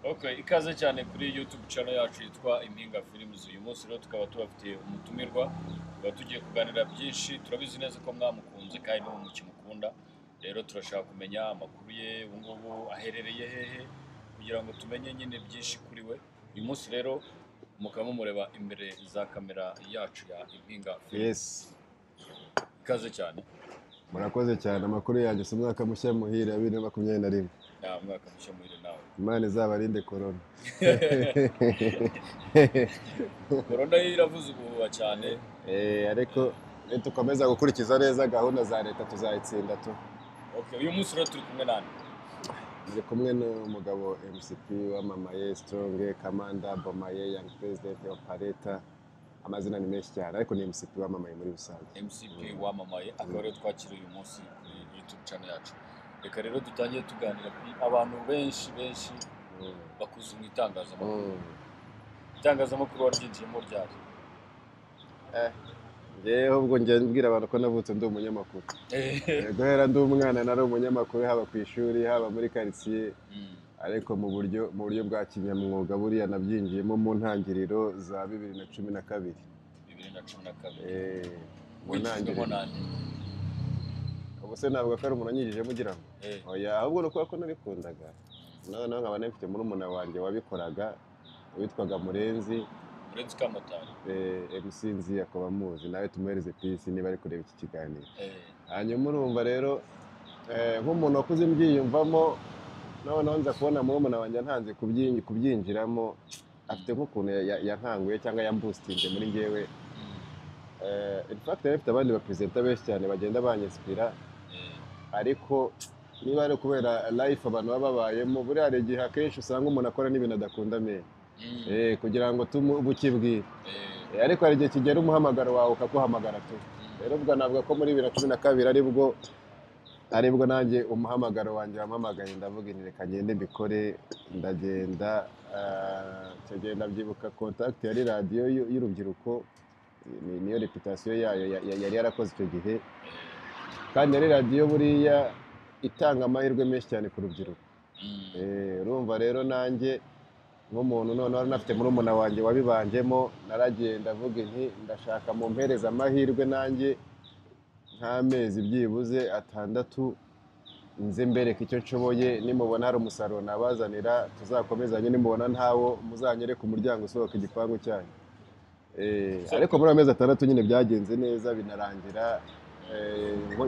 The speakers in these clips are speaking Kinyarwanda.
Okay, ikaze cyane kuri YouTube channel yacu yitwa Impinga Films. Uyu munsi rero tukaba tubafitiye umutumirwa, tukaba tugiye kuganira byinshi. Turabizi neza ko mwamukunze kandi no mu kimukunda. Rero turashaka kumenya amakuru ye, ubu ngubu aherereye hehe, kugira ngo tumenye nyine byinshi kuri we. Uyu munsi rero mukaba mumureba imbere za kamera yacu ya Impinga Films. Yes. Ikaze cyane. Murakoze cyane, amakuru yanjye si umwaka mushya muhire 2021. Mwaka mushya muhire nawe. Imana izabarinde corona. Corona iravuze ubuhuha cyane. Ariko tukomeza gukurikiza neza gahunda za leta tuzayitsinda tu. Okay, uyu munsi rero turi kumwe nani? Ndi kumwe n'umugabo MCP wamamaye Strong, Kamanda, Bomaye, Young President, Operator. Amazina ni menshi cyane ariko ni MCP wamamaye muri rusange. MCP wamamaye akaba rero twakiriye uyu munsi kuri YouTube channel yacu. Reka rero dutangiye tuganira kuri abantu benshi bakuze mu itangazamakuru. Itangazamakuru waryinjiyemo ryari? Ngewe ubwo njye mbwira abantu ko navutse ndi umunyamakuru. Guhera ndi umwana nari umunyamakuru haba ku ishuri haba muri quartier. Ariko mu buryo bwa kinyamwuga buriya nabyinjiyemo mu ntangiriro za 2012. 2012. Mu ntangiriro ubuse ntabwo ko ari umuntu anyigije mugira ngo oya ahubwo nuko ko nabikundaga noneho nkaba nafite muri umuna wanjye wabikoraga witwaga Murenzi Kamotari. MC Nzi akaba amuzi nawe tumuhereze peace niba ari kureba iki kiganiro. Hanyuma urumva rero nk'umuntu wakuze mbyiyumvamo noneho nza kubona muri umuna wanjye ntanze kubyinjiramo afite nk'ukuntu yankanguye cyangwa yambustinze muri ngewe. In fact afite abandi bapresenta benshi cyane bagenda banyinspira ariko niba ari kubera life abantu babayemo buri hari igihe akenshi usanga umuntu akora n'ibintu adakunda me kugira ngo bukibwire ariko hari igihe kigera umuhamagaro wawe ukaguhamagara tu. Rero ubwo navuga ko muri 2012 aribwo nanjye umuhamagaro wanjye wampamagaye ndavuga nti reka ngende mbikore ndagenda cyagenda byibuka contact yari radio y'urubyiruko niyo reputation yayo yari yarakoze icyo gihe kandi yari radio buriya itanga amahirwe menshi cyane ku rubyiruko. Urumva rero nanjye nk'umuntu noneho nafite muri umuna wanjye wabibanjemo naragenda avuga nti ndashaka mu mpereza amahirwe nanjye nk'amezi byibuze 6 nze mbereka icyo nshoboye nimubona hari umusaruro nabazanira tuzakomezanye nimubona ntawo muzanyere ku muryango usohoka igipangu cyanyu. Ariko muri amezi 6 nyine byagenze neza binarangira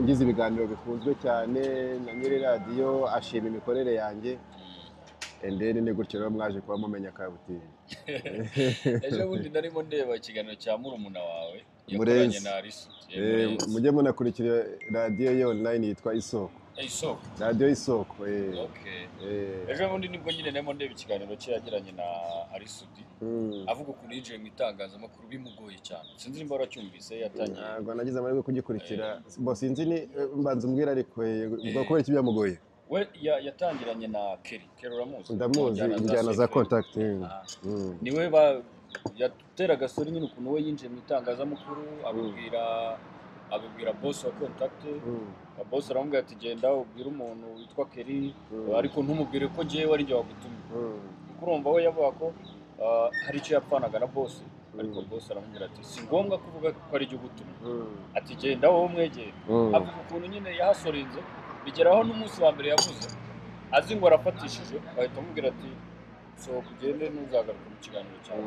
ngize ibiganiro bikunzwe cyane na nyiri radio ashima imikorere yanjye endeni ni gutyo rero mwaje kuba mumenya kabutini. Ejo bundi narimo ndeba ikiganiro cya murumuna wawe yakoranye na Alice. Mujye munakurikira radio ye online yitwa Isoko. Isoko. Radio Isoko. Okay. Ejo bundi nibwo nyine narimo ndeba ikiganiro cye yagiranye na Alice avuga ukuntu yinjiye mu itangazamakuru bimugoye cyane. Sinzi nimba waracyumvise yatangiye. Ntabwo nagize amahirwe kugikurikira. Bo sinzi ni mbanza umbwira ariko ubwo kubera iki byamugoye. We yatangiranye na Kelly uramuzi? Ndamuzi injyana za contact. Niwe yatera gasori nyine ukuntu we yinjiye mu itangazamakuru abibwira boss wa contact. Boss aramubwira ati genda ubwire umuntu witwa Kelly ariko ntumubwire ko ngiye wari njye wagutumye. Urumva we yavuga ko hari icyo yapfanaga na boss ariko boss aramubwira ati si ngombwa kuvuga ko ari igihugu gutumye. Ati genda wowe umwegere. Avuga ukuntu nyine yahasorinze bigeraho n'umunsi wa mbere yavuze azi ngo arafatishije bahita amubwira ati so kugende ntuzagaruka mu kiganiro cyawe.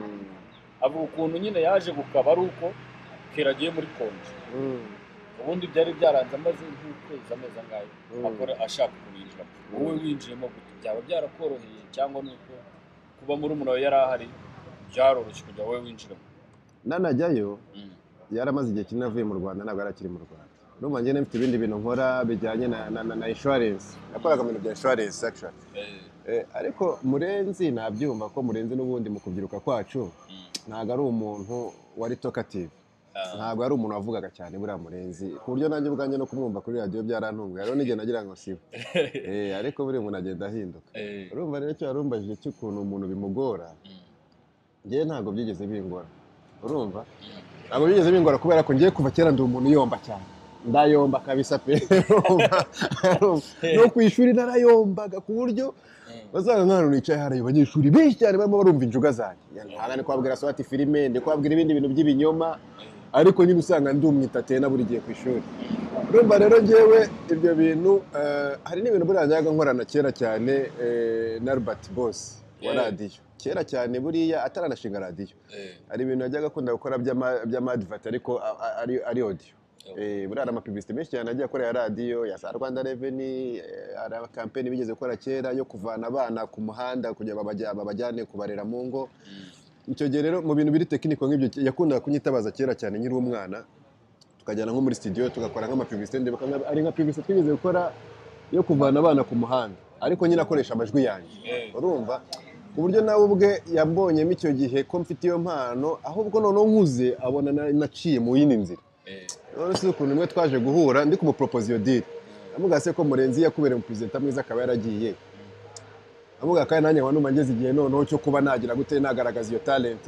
Avuga ukuntu nyine yaje gukaba ari uko Kera agiye muri konji. Ubundi byari byaranze amaze nk'ukwezi amezi angahe akora ashaka kubinjira. Wowe winjiyemo gute byaba byarakoroheye cyangwa nuko kuba muri umuntu yari ahari byaroroshye kujya wowe winjiramo? Nanajyayo yaramaze igihe kinini avuye mu Rwanda ntabwo arakiri mu Rwanda. Urumva njye mfite ibindi bintu nkora bijyanye na insurance. Nakoraga mu bintu bya insurance actually. Ariko Murenzi nabyumva ko Murenzi n'ubundi mu kubyiruka kwacu ntabwo ari umuntu wari talkative. Ntabwo ari umuntu wavugaga cyane buriya Murenzi ku buryo nanjye ubwanjye no kumwumva kuri radio byarantunguye. Rero nige nagira ngo sibe. Ariko buri umuntu agenda ahinduka. Urumva rero cyo yarumbajije cy'ukuntu umuntu bimugora. Njye ntabwo byigeze bingora. Urumva? Ntabwo byigeze bingora kubera ko ngiye kuva kera ndi umuntu yomba cyane. ndayomba kabisa pe no ku ishuri narayombaga ku buryo bazanga nk'ahantu nicaye hari abanyeshuri benshi cyane barimo barumva injuga zanjye nkagane kwabwira swati filime ndi kwabwira ibindi bintu by'ibinyoma ariko nyine usanga ndumwitatena buri gihe ku ishuri urumva rero njyewe ibyo bintu hari n'ibintu buriya njyaga nkorana kera cyane na Albert Boss wa radiyo kera cyane buriya ataranashinga radiyo hari ibintu yajyaga akunda gukora by'amadivati ariko ari audio buriya amapibisite menshi cyane agiye akorera radiyo ya Rwanda Revenue hari kampeni bigeze gukora kera yo kuvana abana ku muhanda kugira babajyane kubarera mu ngo icyo gihe rero mu bintu biri tekiniko nk'ibyo yakundaga kunyitabaza kera cyane nyiri umwana tukajyana nko muri studio tugakora nk'amapibisite ari nka pibisite twigeze gukora yo kuvana abana ku muhanda ariko nyine akoresha amajwi yanjye urumva ku buryo nawe ubwe yambonyemo icyo gihe ko mfite iyo mpano ahubwo noneho nkuze abona naciye mu yindi nzira none si ukuntu imwe twaje guhura ndi kumupropose iyo deal amuga se ko Murenzi yakubereye umupresenter mwiza akaba yaragiye amuga kandi nanjye wanuma ngeze igihe noneho cyo kuba nagira gute nagaragaza iyo talent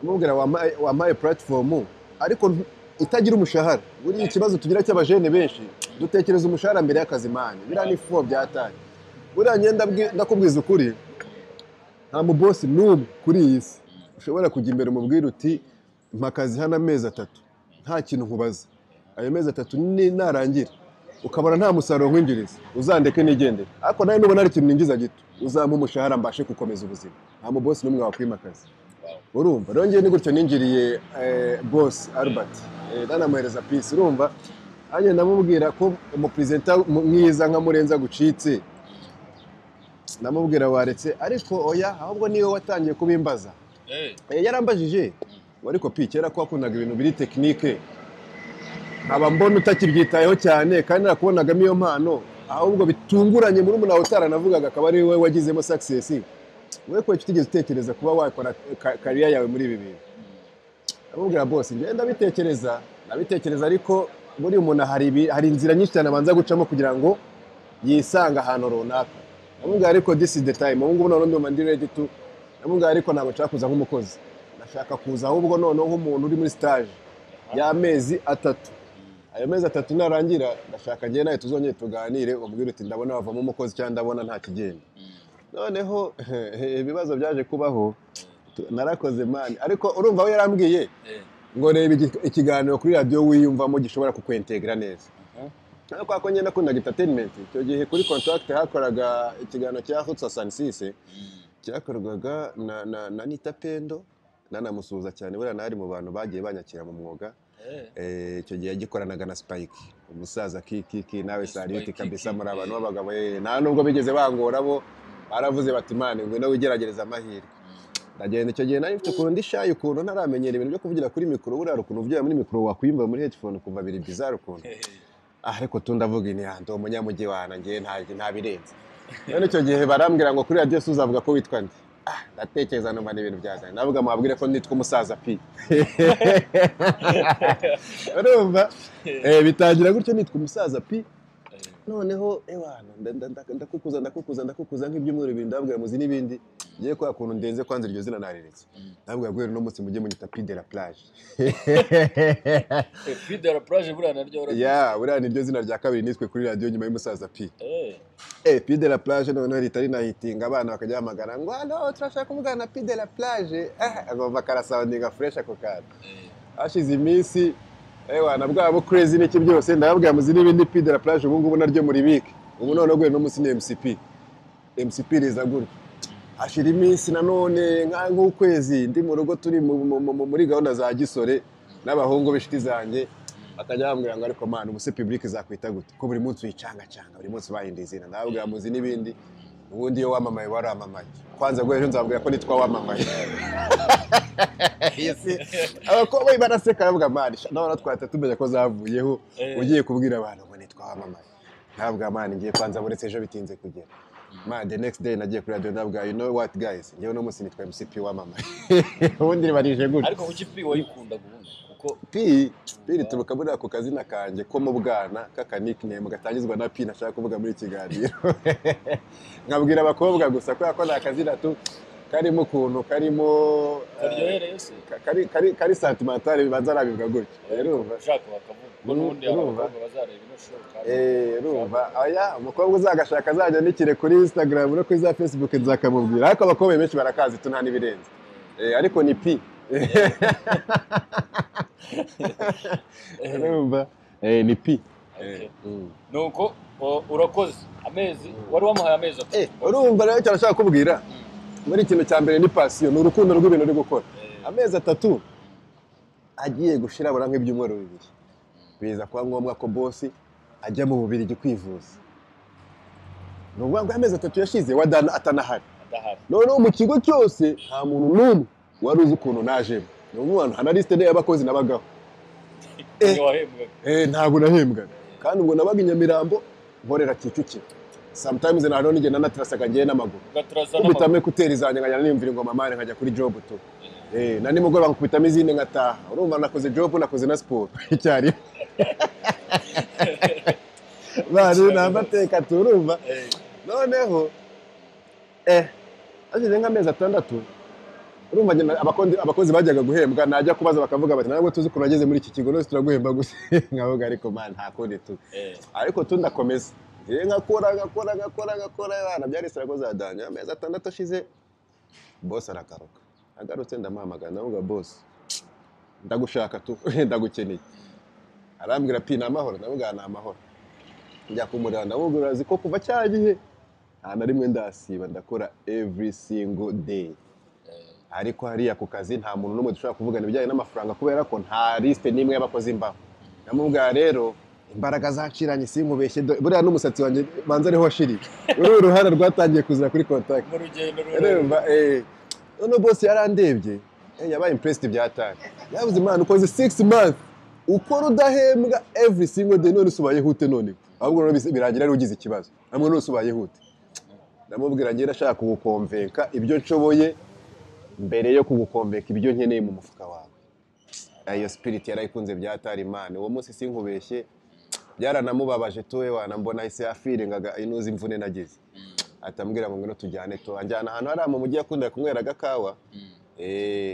amubwira wampaye platform ariko itagira umushahara buri ikibazo tugira cy'abajene benshi dutekereza umushahara mbere y'akazi mane bira ni fo byatanye buriya ngenda ndakubwiza ukuri nta mu boss n'umwe kuri iyi si ushobora kujya imbere umubwira uti mpakazi hana amezi 3 nta kintu nkubaza ayo mezi 3 ni narangira ukabona nta musaruro nkwinjiriza uzandeke nigendere ariko nawe nubona ari ikintu ninjiza gito uzampa umushahara mbashe gukomeza ubuzima nta mu boss n'umwe wakwimakaza urumva rero ngiye ni gutyo ninjiriye boss Albert nanamuhereza peace urumva anye ndamubwira ko umupresenter mwiza nka Murenza gucitse ndamubwira waretse ariko oya ahubwo niwe watangiye kubimbaza yarambajije ariko kera ko wakundaga ibintu biri tekinike nkaba mbona utakibyitayeho cyane kandi nakubonagamo iyo mpano ahubwo bitunguranye muri umuntu utaranavugaga akaba ari wowe wagizemo success wowe ko utigeze utekereza kuba wakora career yawe muri ibi bintu ndamubwira boss ngenda nabitekereza ariko buri umuntu hari inzira nyinshi cyane abanza gucamo kugira ngo yisanga ahantu runaka ndamubwira ariko this is the time ubu ngubu none ndumva ndi ready to ndamubwira ariko ntabwo nshaka kuza nk'umukozi nashaka kuza ahubwo noneho nk'umuntu uri muri stage y'amezi 3 ayo mezi 3 narangira ndashaka ngiye nawe tuzongeye tuganire umubwire uti ndabona bavamo umukozi cyangwa ndabona nta kigenda noneho ibibazo byaje kubaho narakoze mani ariko urumva we yarambwiye ngo reba ikiganiro kuri radio wiyumvamo gishobora kukwentegra neza ariko ako nyenda kunda entertainment icyo gihe kuri contract hakoraga ikiganiro cya Hutsa Sansise cyakorwaga na Nita Pendo nanamusuza cyane buriya nari mu bantu bagiye banyakira mu mwuga icyo gihe yagikoranaga na Spike umusaza kiki nawe Salute kabisa muri abantu b'abagabo nta nubwo bigeze bangora bo baravuze bati mane ngo nawe ugeragereza amahirwe ndagenda icyo gihe nari mfite kundi shayi ukuntu ntaramenyera ibintu byo kuvugira kuri mikoro buriya ukuntu uvugira muri mikoro wakwimba muri headphone kumva biri bizarre ukuntu ariko tundavuga ni hando umunyamujyi wana ngiye nta birenze none icyo gihe barambwira ngo kuri radio uzavuga ko witwa ndi ndatekereza no mane ibintu byazanye navuga mabwire ko nitwa umusaza pi urumva bitangira gutyo nitwa umusaza pi noneho ewana ndakukuza nk'ibyumweru bibiri ndabwira muzi n'ibindi ngiye kwa kuntu ndenze kwanza iryo zina nariretse ndabwira gwero no munsi mujye munyita Pied de la Plage Pied de la Plage buriya naryo buriya niryo zina rya kabiri nitwe kuri radio nyuma y'umusaza pi Pied de la Plage noneho ritari nahitinga abana bakajya hamagara ngo allo turashaka kuvugana na Pied de la Plage agomba karasoundinga fresh ako kana ashize iminsi wana bwabo crazy n'iki byose ndababwira muzi n'ibindi Pied de la Plage ubu ngubu naryo muri bike ubu none gwe no musi ni MCP riza gutyo ashira iminsi nanone nk'ukwezi ndi mu rugo turi muri gahunda za gisore n'abahungu b'ishiti zanjye akajya bambwira ngo ariko man ubuse public zakwita gute ko buri munsi uyicanga buri munsi bahinduye izina ndababwira muzi n'ibindi ubundi yo wamamaye waramamaye kwanza gwe ejo nzabwira ko nitwa wamamaye yesi abakobwa baraseka bavuga man none twahita tumenya ko zavuyeho ugiye kubwira abantu ngo nitwa wamamaye ntabwo man ngiye kwanza buretse ejo bitinze kugera man the next day nagiye kuri radio ndabwira you know what guys ngiye no munsi nitwa MCP wamamaye ubundi barije gute ariko kuki pi wayikunda guhunda kuko pi rituruka muri ako kazina kanje ko mu bwana kaka nickname gatangizwa na pi nashaka kuvuga muri kiganiro nkabwira abakobwa gusa ko yakora akazina tu karimo ukuntu karimo karyohereye se kari sentimentale bibanza arabivuga gutyo urumva ushaka bakavuga ko n'ubundi abakobwa bazareba ino show urumva oya umukobwa uzagashaka azajya nikire kuri Instagram no kuri za Facebook nzakamubwira ariko abakobwa benshi barakazi tu nta nibirenze ariko ni pi urumva ni pi nuko urakoze amezi wari wamuhaye amezi atatu urumva rero cyane ashaka kubwira muri ikintu cya mbere ni passion ni urukundo rw'ibintu uri gukora amezi atatu agiye gushira bura nk'ibyumweru bibiri biza kuba ngombwa ko boss ajya mu Bubiligi kwivuza n'ubwo ngo amezi atatu yashize wadana atanahari noneho mu kigo cyose nta muntu n'umwe wari uzi ukuntu naje n'umuntu hana liste y'abakozi nabagaho ntabwo nahembwaga kandi ubwo nabaga Nyamirambo nkorera Kicukiro sometimes nano nigenda natirasaga ngiye n'amaguru kubitame kuteri zanye nkajya nimvira ingoma mane nkajya kuri job tu nani mugoroba nkubitamo izindi ngataha urumva nakoze job nakoze na sport icyari bari namateka turumva noneho aje nk'amezi atandatu urumva abakozi bajyaga guhembwa najya kubaza bakavuga bati ntabwo tuzi kurageze muri iki kigo nose turaguhemba gusa nkavuga ariko man nta kundi tu ariko tundakomeza nkakora abana byari sirago zadanya amezi atandatu ashize boss arakaruka agarutse ndamuhamagara ndavuga boss ndagushaka tu ndagukeneye arambwira pi namahoro ndavuga na amahoro njya kumurana ndamubwira azi ko kuva cyagihe nta rimwe ndasiba ndakora every single day ariko hariya ku kazi nta muntu n'umwe dushobora kuvugana ibijyanye n'amafaranga kubera ko nta liste n'imwe y'abakozi mbaho namubwira rero imbaraga zaciranye sinkubeshye buriya n'umusatsi wanjye banza ariho washiriye uri uruhara rwatangiye kuzira kuri contact mu rugendo urumva none boss yarandebye yabaye impressed byatanye yavuze imana ukoze 6 months ukora udahembwa every single day none usubaye hute none ahubwo none birangira ari ugize ikibazo namwe none usubaye hute ndamubwira ngiye ndashaka kugukonvenka ibyo nshoboye mbere yo kugukonvenka ibyo nkeneye mu mufuka wawe ayo spirit yarayikunze byatari imana uwo munsi sinkubeshye byaranamubabaje towe wanambona ise afiringaga inuzi imvune nagize atambwira ngo ngino tujyane to anjyana ahantu hari mu mujyi yakunda kunywera gakawa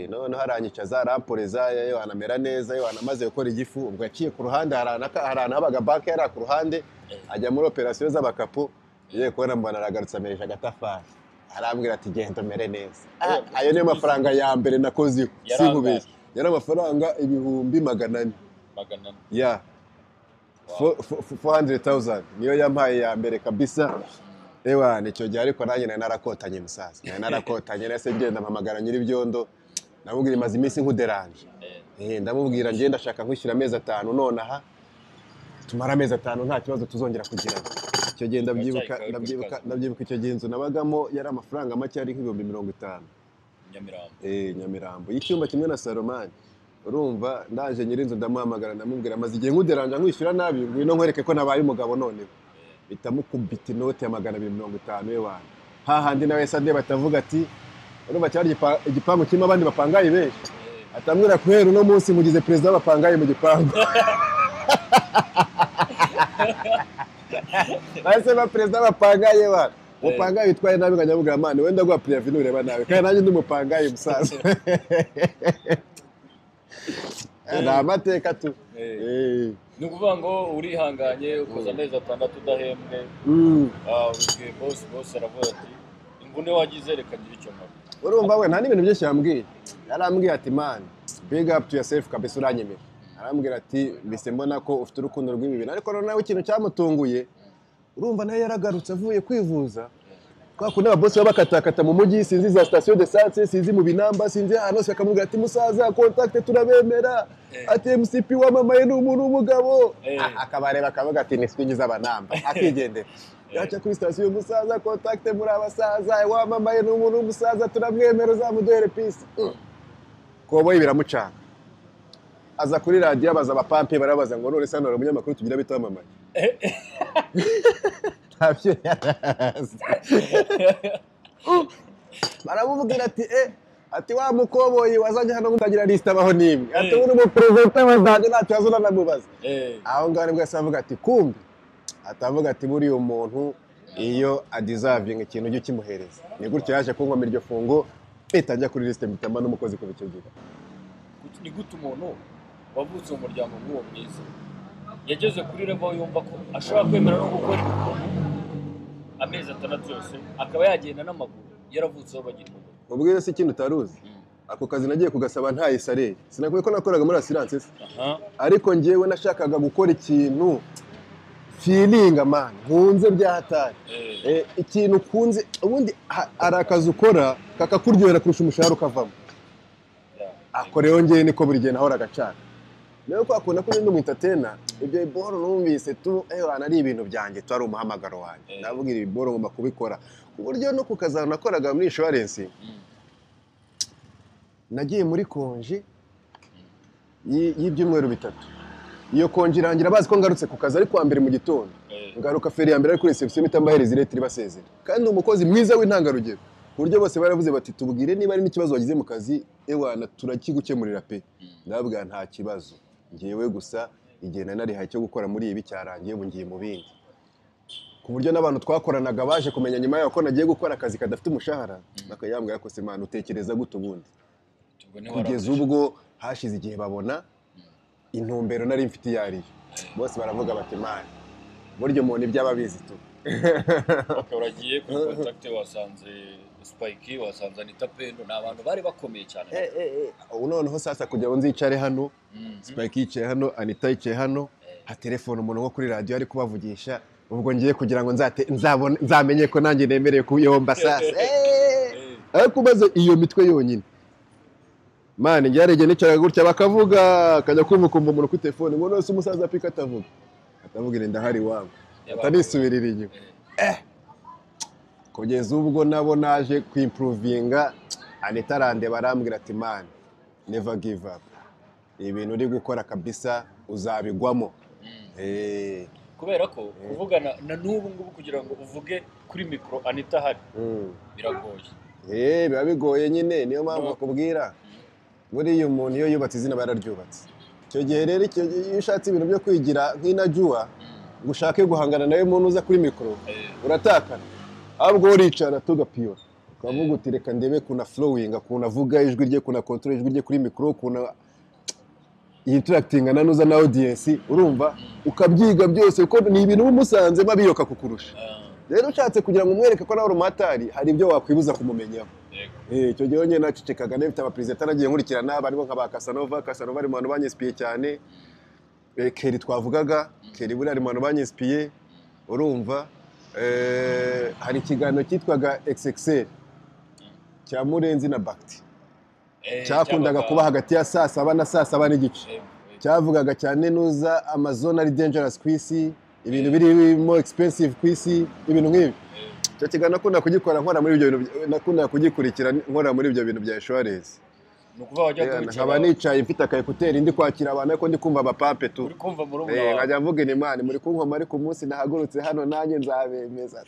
none haranyicaza aramporeza yo anamera neza yo anamaze gukora igifu ubwo yaciye ku ruhande harana habaga bank yari ku ruhande ajya muri operation z'abakapo ye kubona mbona aragarutse ameresha agatafari arambwira ati genda mere neza ayo niyo mafaranga ya mbere nakoze sinkubeshye yari amafaranga 400 ya 400,000 niyo yampaye ya mbere kabisa ewa nicyo gihe ariko nanjye narakotanye musaza narakotanye nase ngenda mpamagara nyiri byondo namubwira imaze iminsi nkuderanje ndamubwira ngenda ndashaka nkwishyura amezi 5 none aha tumara amezi 5 nta kibazo tuzongera kugira icyo gihe ndabyibuka icyo gihe inzu nabagamo yari amafaranga make ari nk'ibihumbi 50 Nyamirambo y'icyumba kimwe na Salomani urumva ndaje nyiri inzu ndamuhamagara ndamubwira amaze igihe nkuderanje nkwishyura nabi ngwino nkwereke ko nabaye umugabo none bitamukubita inote ya 250 we wana hahandi nawe sande batavuga ati urumva cyari igipangu kimwe abandi bapangaye benshi atambwira kwera uno munsi mugize president bapangaye mu gipangu base ba president bapangaye wa upangaye bitwaye nabi nganyabugara mane wenda gwa president ureba nawe kandi nanjye ndumupangaye musaza na mateka tu ni ukuvuga ngo urihanganye ukoza amezi 6 udahembwe ubwiye boss aravuga ati imvune wagize reka ngire icyo nkora urumva we nta n'ibintu byinshi yambwiye yarambwiye ati man big up to yourself kabisa uranyemera arambwira ati mbese mbona ko ufite urukundo rw'ibintu ariko nawe ikintu cyamutunguye urumva nawe yaragarutse avuye kwivuza kwa kundi ababosi babakatakata mu mujyi sinzi za station de essence sinzi mu binamba sinzi ahantu hose akamubwira ati musaza contact turabemera ati MCP wamamaye n'umuntu w'umugabo akabareba akavuga ati niswingiza abanamba akigendera yacha kuri station musaza contact muri abasaza wamamaye n'umuntu w'umusaza turamwemera zamudohere peace kobo biramucanga aza kuri radio abaza abapampe barabaza ngo none sanora umunyamakuru tugira bitamamaye tabyo baramubwira ati wa mukoboyi wazanye hano ngutagira list abaho nimwe ati uri mu president wazanye ntacyo azona namubaza aho ngane bwese avuga ati kumbi atavuga ati buri umuntu iyo adeserving ikintu cyo kimuhereza ni gutyo yaje kunkomera iryo fungo mpita njya kuri liste mpitamo n'umukozi kuva icyo gihe. ni gute umuntu wavutse mu muryango nk'uwo mwiza yageze kuri level yumva ko ashobora kwemera no gukora amezi 6 yose akaba yagenda n'amaguru yaravutseho bagira umugabo. Ubwo se ikintu utaruzi ako kazi nagiye kugasaba ntaye salary, sinakuye ko nakoraga muri assurance se, ariko ngewe nashakaga gukora ikintu feeling man nkunze byahatari, ikintu kunze ubundi arakaza ukora kakakuryohera kurusha umushahara ukavamo. Akoreho ngewe niko buri gihe nahora gacana. Rero ko akunda ko ndi mu entertainer ibyo boro numvise tu ari ibintu byanjye twari umuhamagaro wanjye. Ndavugira ibi boro ngomba kubikora. Uburyo no kukazana nakoraga muri insurance. Nagiye muri konji y'ibyumweru 3. Iyo konji irangira bazi ko ngarutse ku kazi ari kwa mbere mu gitondo. Ngaruka feri ya mbere ari kuri reception itambahereza ireti basezera. Kandi umukozi mwiza w'intangarugero. Buryo bose baravuze bati tubwire niba ari n'ikibazo wagize mu kazi ewana turakigukemurira pe. Ndababwira nta kibazo. Ngiyewe gusa igihe nari haye cyo gukora muri ibi cyarangiye bungiye mu bindi. Ku buryo n'abantu twakoranaga baje kumenya nyuma yaho ko nagiye gukora akazi kadafite umushahara bakayambwira ko se man utekereza gute ubundi. Kugeza ubwo hashize igihe babona intumbero nari mfite yari. Bose baravuga bati man buryo umuntu ibyababizi tu. Uragiye kuri contact wasanze Spike wasanze Anita Pendo n'abantu bari bakomeye cyane. Noneho sasa kujya nzicare hano Spike yicaye hano Anita yicaye hano ha telefone umuntu nko kuri radio ari kubavugisha ubwo ngiye kugira ngo nzamenye ko nanjye nemereye kuyomba sasa. Ariko baze iyo mitwe yonyine man ngiyareje nicara gutya bakavuga akajya kumva umuntu ku telefone ngo nose umusaza pika atavugira ndahari wangu atanisubirira inyuma. Kugeza ubwo nabo naje kwimprovinga Anita Rande barambwira ati man never give up, ibintu uri gukora kabisa uzabigwamo. Kubera ko kuvugana na n'ubu ngubu kugira ngo uvuge kuri micro Anita hari biragoye. Biba bigoye nyine niyo mpamvu akubwira buriya umuntu iyo yubatse izina bararyubatse. Icyo gihe rero iyo ushatse ibintu byo kwigira nk'inajua gushake guhangana nawe muntu uza kuri micro uratakana. Ahubwo uricara tugapiyora ukavuga uti reka ndebe kuna flowing kuna vuga ijwi rye kuna control ijwi rye kuri micro kuna interacting nanuza na audience urumva ukabyiga byose ko ni ibintu umusanze mabiyoka kukurusha. Rero ushatse kugira ngo umwereke ko nawe urumatari hari ibyo wakwibuza kumumenyaho. Icyo gihe nyine nacicekaga n'ifite abapresident nagiye nkurikirana barimo nka Casanova ari mu bantu banyespiye cyane. Keri twavugaga Keri buri ari mu bantu banyespiye urumva. Hari ikiganiro cyitwaga XXL cya Murenzi na Bakti cyakundaga kuba hagati ya saa 7 na saa 7 n'igice. Cyavugaga cyane nuza Amazon ari dangerous kwisi, ibintu biri more expensive kwisi, ibintu nk'ibi. Cyo kiganiro nakunda kugikora nkora muri ibyo bintu, nakunda kugikurikira nkora muri ibyo bintu bya insurance. Nukuva wajya kurikira nkaba nicaye mfite akayekuteri ndi kwakira abantu ariko ndi kumva abapape tu. Uri kumva muri umwe nkajya mvuga ni Imana muri kunkoma ariko umunsi nahagurutse hano nanjye nzabemeza.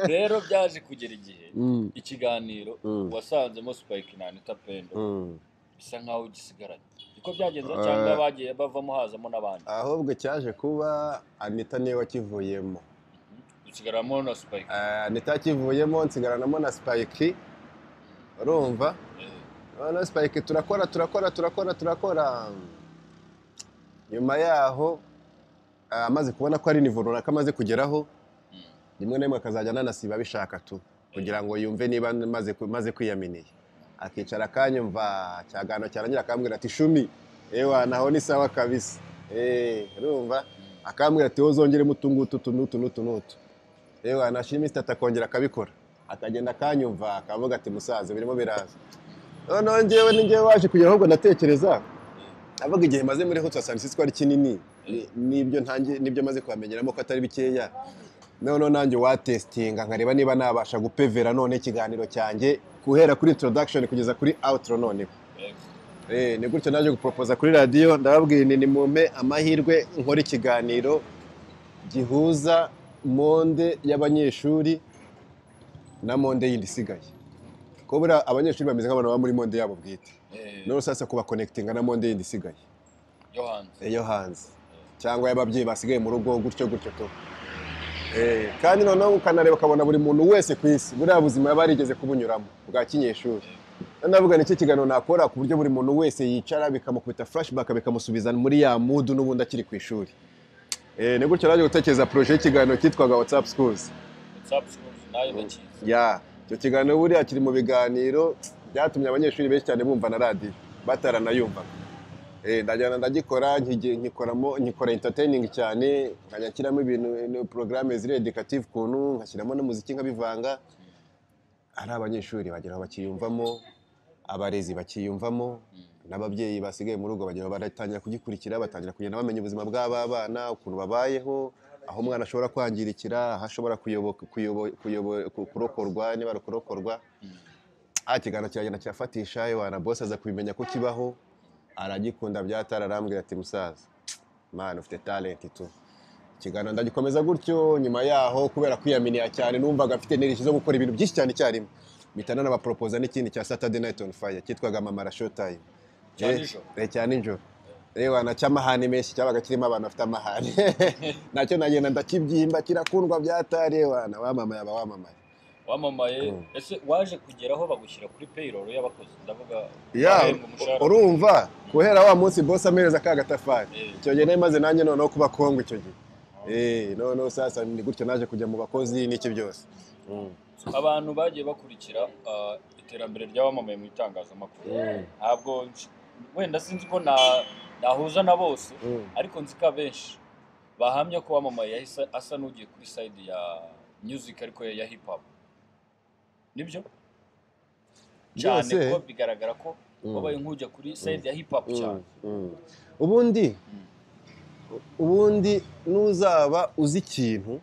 Rero byaje kugera igihe ikiganiro wasanzemo Spike na Anita Pendo bisa nkaho gisigaranye. Iko byagenze cyangwa bagiye bavamo hazamo n'abandi? Ahubwo cyaje kuba Anita niwe wakivuyemo. Usigaramo na Spike. Anita kivuyemo nsigaranamo na Spike. Urumva? None Spike turakora. Nyuma yaho amaze kubona ko ari nivo runaka amaze kugeraho rimwe n'imwe akazajya nanasiba bishaka tu kugira ngo yumve niba maze kwiyaminiye. Akicara kanyumva cyagano cyarangira akambwira ati shumi naho ni sawa kabisa. Urumva? Akambwira ati wozongere mutungutu tunutu. Nashimye atakongera akabikora. Akagenda kanyumva akavuga ati musaza birimo biraza. None njyewe waje kugera ahubwo ndatekereza avuga igihe maze muri Hot San Francisco ari kinini nibyo maze kwamenyeramo ko atari bikeya. None nanjye wa testinga nkareba niba nabasha gupevera none ikiganiro cyanjye guhera kuri introduction kugeza kuri outro none. Ni gutyo naje gupropose kuri radio ndababwira ni mumpe amahirwe nkora ikiganiro gihuza monde y'abanyeshuri na monde yindi sigaye. Ko bura abanyeshuri bameze nk'abantu ba muri monde yabo bwite. No sasa kuba connectinga na monde yindi sigaye. Yo hanze. Cyangwa y'ababyeyi basigaye mu rugo gutyo to. kandi noneho ukanareba ukabona buri muntu wese ku isi buriya buzima yaba yarigeze kubunyuramo bwa kinyeshuri. Ndavuga nicyo kiganiro nakora ku buryo buri muntu wese yicara bikamukubita flashback bikamusubiza muri ya mood n'ubundi akiri ku ishuri. Ni gutyo naje gutekereza projet y'ikiganiro cyitwaga WhatsApp Schools. Nayo ndakizi. Icyo kiganiro buriya kiri mu biganiro byatumye abanyeshuri benshi cyane bumva na radio bataranayumvaga. Ndajyana ndagikora nkikora entertaining cyane, nkanyakiramo ibintu programme ziri educative kuntu, nkashyiramo n'umuziki nkabivanga. Ari abanyeshuri bageraho bakiyumvamo, abarezi bakiyumvamo, n'ababyeyi basigaye mu rugo bageraho baratangira kugikurikira, batangira kugenda bamenya ubuzima bw'aba bana ukuntu babayeho, aho umwana ashobora kwangirikira, aho ashobora kurokorwa niba kurokorwa. Ikiganiro kiragenda kirafatisha wana boss aza kubimenya ko kibaho, aragikunda byatararambwira ati musaza man ufite talent tu. Ikiganiro ndagikomeza gutyo, nyuma yaho kubera kwiyaminiya cyane numvaga mfite nerishye zo gukora ibintu byinshi cyane cyarimo, mitana na proposa n'ikindi cya Saturday Night on Fire cyitwaga Mama Show Time cyane nijoro. Wana cyamahane menshi cyabaga kirimo abantu bafite amahane nacyo nagenda ndakibyimba kirakundwa byatare wana wamamaye. Ese waje kugeraho bagushyira kuri payroll y'abakozi, ndavuga urumva kuhera wa munsi boss amereza ka gatafari icyo gihe nemaze nanjye noneho kuba kongo icyo gihe noneho sasa ni gutyo naje kujya mu bakozi n'iki byose. Abantu bagiye bakurikira iterambere ry'abamamaye mu itangazamakuru, ntabwo wenda sinzi ko nahuza na bose, ariko nzi ko benshi bahamya ko wamamaye yahise asa n'ugiye kuri side ya music ariko ya hip hop. Nibyo cyane ko bigaragara ko wabaye nk'ujya kuri side ya hip hop cyane. Ubundi nuzaba uzi ikintu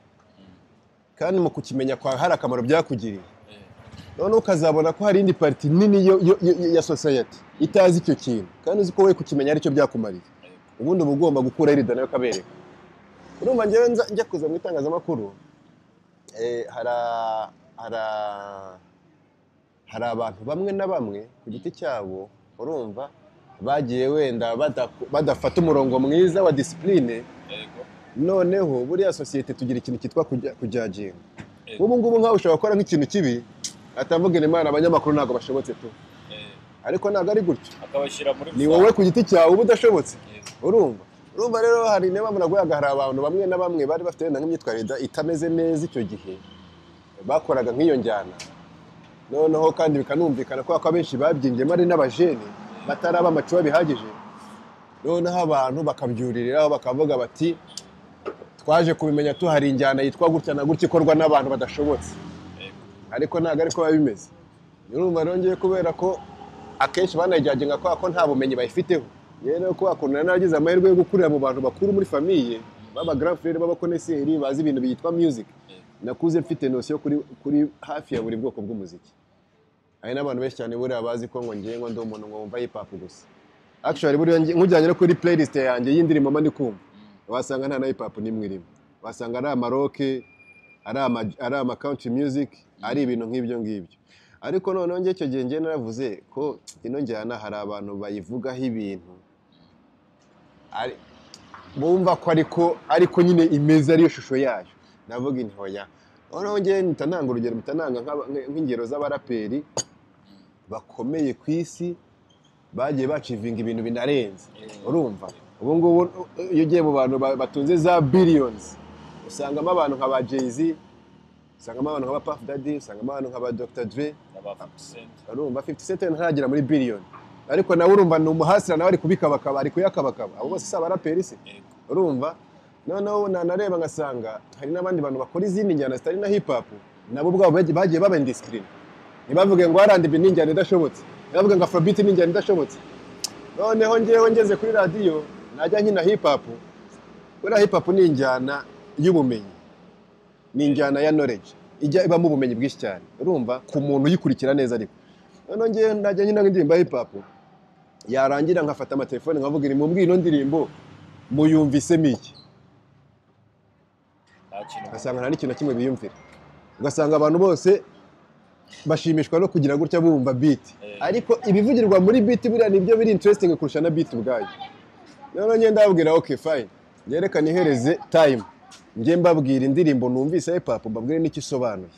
kandi mu kukimenya kwa hari akamaro byakugiriye, none ukazabona ko hari indi party nini ya society itazi icyo kintu kandi uzi ko wowe kukimenya ari cyo byakumariye, ubundi uba ugomba gukura irida nayo kabereka. Urumva njyewe njya kuza mu itangazamakuru, hari abantu bamwe na bamwe ku giti cyabo urumva bagiye wenda badafata umurongo mwiza wa discipline. Noneho buriya societe tugira ikintu cyitwa kujyaginga. Ubu ngubu nkaho ushobora gukora nk'ikintu kibi atamvugana Imana abanyamakuru ntago bashobotse tu, ariko ntago ari gutyo akabashyira muri ni wowe ku giti cyawe uba udashobotse. Urumva rero hari niba muragwaga hari abantu bamwe na bamwe bari bafite nk'imyitwarire itameze neza icyo gihe bakoraga nk'iyo njyana, noneho kandi bikanumvikana ko abenshi babyinjemo ari n'abajene bataraba amacuba bihagije. Noneho abantu bakabyuririraho bakavuga bati twaje kubimenya tuhari injyana yitwa gutya na gutya ikorwa n'abantu badashobotse, ariko ntago ariko babimeze. Urumva rongeye kubera ko akenshi banajyagenga ko nta bumenyi bayifiteho. Rero ko akunana nagize amahirwe yo gukurira mu bantu bakuru muri famille baba grand frère baba connaisseurs bazi ibintu byitwa music, nakuze mfite notion kuri hafi ya buri bwoko bw'umuziki. Hari n'abantu benshi cyane buriya bazi ko ngo ngiye ngo ndi umuntu ngo wumva hip hop gusa. Actually buriya nkujyanye no kuri playlist yanjye y'indirimbo mba ndi kumva, wasanga nta na hip hop nimwe irimo, wasanga ari amaroke, ari ama country music, ari ibintu nk'ibyo ngibyo. Ariko noneho njye icyo gihe naravuze ko ino njyana hari abantu bayivugaho ibintu bumva ko ariko nyine imeze ariyo shusho yayo. Navuga intoya noneho njye nitananga urugero, nitananga nk'ingero z'abaraperi bakomeye ku isi bagiye bacivinga ibintu binarenze. Urumva ubu ngubu iyo ugiye mu bantu batunze za billions usangamo abantu nka ba Jay-Z, usangamo abantu nka ba Puff Daddy, usangamo abantu nka ba Dr. Dre, urumva 50 Cent ntaragira muri billion, ariko nawe urumva ni umuhasira nawe ari kubikabakaba, ari kuyakabakaba. Abo bose saba raperi se, urumva. Noneho nanareba ngasanga hari n'abandi bantu bakora izindi njyana zitari na hip hop, nabo ubwabo bagiye baba indiscipline. Ntibavuge ngo R&B ni njyana idashobotse, ntibavuge ngo Afrobeat ni njyana idashobotse. Noneho njyewe ngeze kuri radio najya nkina hip hop. Kuri hip hop ni njyana y'ubumenyi, ni njyana ya knowledge ijya ibamo ubumenyi bwinshi cyane, urumva ku muntu uyikurikira neza. Ariko noneho njye najya nkina nk'indirimbo hip hop, yarangira nkafata amatelefone nkavuga iri mu mbwino ndirimbo muyumvisemo iki, ugasanga nta n'ikintu kimwe biyumvira. Ugasanga abantu bose bashimishwa no kugira gutya bumva beat, ariko ibivugirwa muri beat buriya nibyo biri interesting kurusha na beat ubwayo. Noneho njye ndababwira okay fine, yerekana ihereze time njye mbabwira indirimbo numvise hip hop mbabwire n'icyo isobanuye,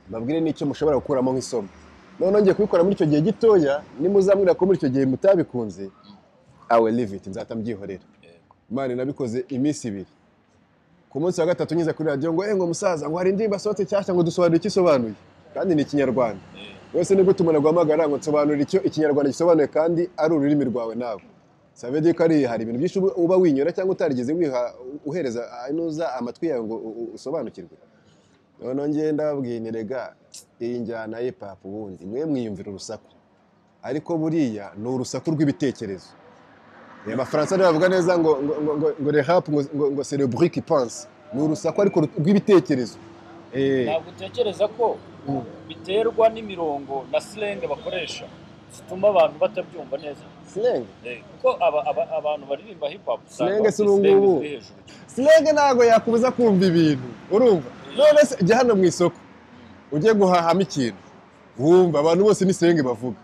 mbabwire n'icyo mushobora gukuramo nk'isomo. Noneho ngiye kubikora muri icyo gihe gitoya, nimuzambwira ko muri icyo gihe mutabikunze, I will leave it, nzahita mbyihorera. Imana nabikoze iminsi 2. Ku munsi wa gatatu nyiza kuri radio ngo musaza ngo hari indirimbo asohotse cyashya ngo dusobanure icyo isobanuye, kandi ni Ikinyarwanda. Wese nibwo tumana guhamagara ngo nsobanure icyo Ikinyarwanda gisobanuye kandi ari ururimi rwawe nawe. Savedi ko hari ibintu byinshi uba winyura cyangwa utarigeze uhereza anuza amatwi yawe ngo usobanukirwe. Noneho ngenda babwinirega iyi njyana hip hop ubundi mwe mwiyumvira urusaku, ariko buriya ni urusaku rw'ibitekerezo. Abafaransa bavuga neza ngo le rap ngo c'est le bruit qui pense, ni urusaku ariko rw'ibitekerezo. Ntabwo utekereza ko biterwa n'imirongo na slang bakoresha zituma abantu batabyumva neza? Slang? Kuko abantu baririmba hip hop slang si urungubu. Slang ntabwo yakubuza kumva ibintu, urumva? None se jya hano mu isoko ugiye guhahamo ikintu wumva abantu bose ni slang bavuga,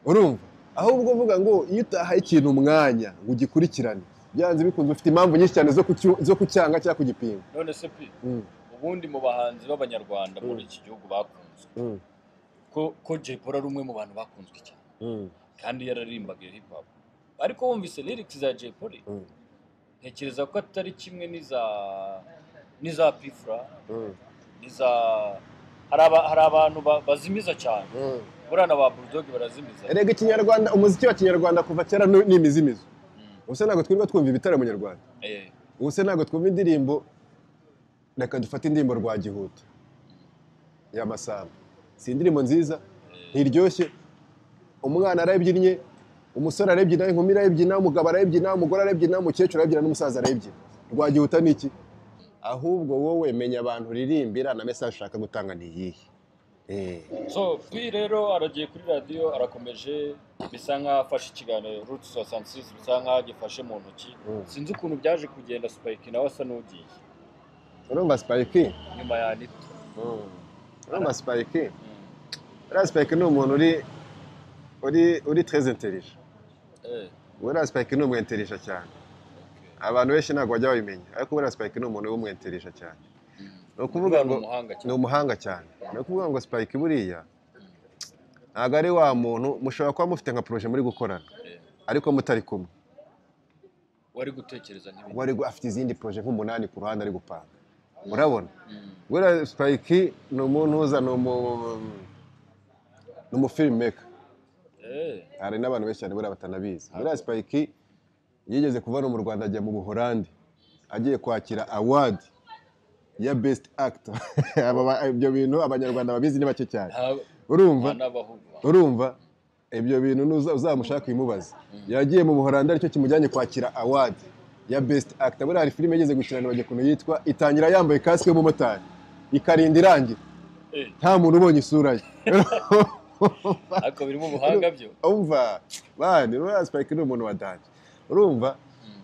urumva? Ahubwo uvuga ngo iyo utahaye ikintu umwanya ngo ugikurikirane byanze bikunze ufite impamvu nyinshi cyane zo kucyanga cyangwa kugipinga. None se ubundi mu bahanzi b'abanyarwanda muri iki gihugu bakunzwe ko Jay Polly ari umwe mu bantu bakunzwe cyane kandi yararirimbaga hip hop, ariko wumvise lyrics za Jay Polly ntekereza ko atari kimwe niza Pfla hari abantu bazimiza cyane, burana ba Bulldog barazimiza. Erega Ikinyarwanda, umuziki wa Kinyarwanda kuva kera ni imizimizo. Ubuse ntabwo twirwa twumva ibitaramo nyarwanda, ubuse ntabwo twumva indirimbo. Reka dufate indirimbo Rwagihuta ya Masamba, si indirimbo nziza, ntiryoshye, umwana arabyinnye, umusore arabyina, inkumi arabyina, umugabo arabyina, umugore arabyina, umukecuru arabyina, n'umusaza arabyina. Rwagihuta ni iki? Ahubwo wowe menya abantu uririmbira na message ushaka gutanga ni iyihe. So P rero aragiye kuri radio arakomeje, bisa nkaho afashe ikiganiro Route 66, bisa nkaho agifashe mu ntoki. Sinzi ukuntu byaje kugenda Spike nawe asa n'ugiye. Urumva Spike nyuma ya Nito. Urumva Spike Spike ni umuntu uri très intelligent. Wera Spike ni umuntu intelligent cyane. Abantu benshi ntabwo bajya babimenya, ariko wera Spike ni umuntu w'umu intelligent cyane. No kuvuga ngo ni umuhanga cyane. No kuvuga ngo Spike buriya ntabwo ari wa muntu mushobora kuba mufite nka projet muri gukorana, ariko mutari kumwe. Wari gutekereza n'ibindi. Wari afite izindi projet nk'umunani ku ruhande ari gupanga. Urabona? Wera Spike ni umuntu uza n'umu filmmaker. Hari n'abantu benshi cyane buriya batanabizi. Wera Spike yigeze kuva no mu Rwanda ajya mu Buholandi agiye kwakira award ya best actor. Ibyo bintu abanyarwanda babizi ni bake cyane. Urumva ibyo bintu uzamushaka kwimubaza. Yagiye mu Buholandi aricyo kimujyanye kwakira award ya best actor. Buriya hari filime yigeze gukina bagiye kuno yitwa Itangira yambaye kasike y'umumotari ikarinda irangira nta muntu ubonye isura ye. Ariko birimo ubuhanga byo. Umva bandi Wera Spike ni umuntu wadanje. Urumva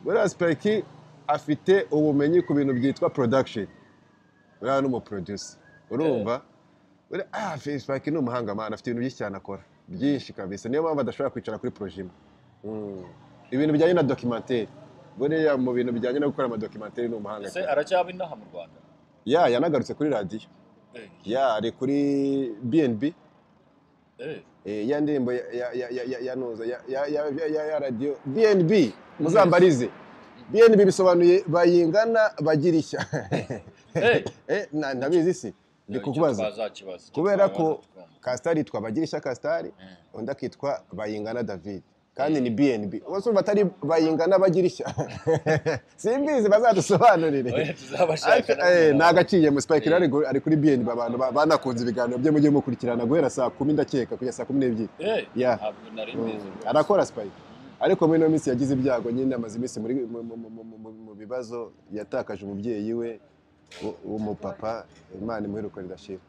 Wera Spike afite ubumenyi ku bintu byitwa production. Wera n'umu producer. Urumva Wera Spike ni umuhanga man, afite ibintu byinshi cyane akora byinshi kabisa, niyo mpamvu adashobora kwicara kuri projet. Ibintu bijyanye na documentaire, buriya mu bintu bijyanye no gukora ama documentaire ni umuhanga. Se aracyaba inaha mu Rwanda? Yanagarutse kuri radio. Ari kuri BNB. Ya ndirimbo yanuza ya radio BNB muzambarize. BNB bisobanuye bayingana bagirishya. Ndabizi si ndi kukubaza kubera ko Castari yitwa Bagirishya Castari, undi akitwa Bayingana David, kandi ni BNB. Wose umva atari Bayingana Bagirishya. Simbizi bazadusobanurire. Nagaciye mu Spike ari kuri BNB, abantu banakunze ibiganiro bye mujye mukurikirana guhera saa 10 ndakeka kugeza saa 12. Arakora Spike, ariko muri no minsi yagize ibyago nyine, amaze iminsi mu bibazo, yatakaje umubyeyi we w'umupapa, Imana imuheruka ridashira.